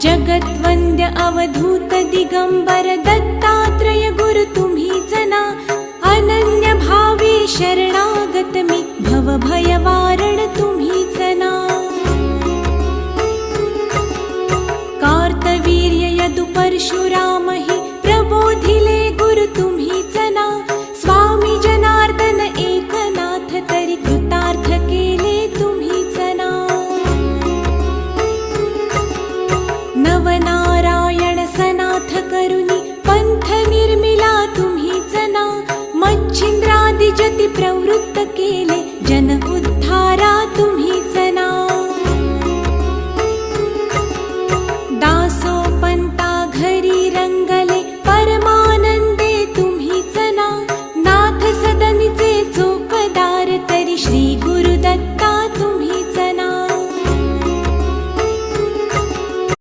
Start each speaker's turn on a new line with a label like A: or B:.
A: जगद्वन्द्य अवधूत दिगंबर दत्तात्रय गुरु तुम्हीच ना. अनन्य भावे शरणागत मी भव भय वारण तुम्हीच ना. कार्तवीर्य यदु परशुराम हि प्रबोधिले गुरु तुम्हीच ना. स्वामी जनार्दन एकनाथ तरी कृतार्थ केले तुम्हीच ना. नवनारायण सनाथ करुणी पंथ निर्मिला तुम्हीच ना. मच्छिंद्रादि जति प्रवृत्त केले जन उद्धारा तुम्हीच ना.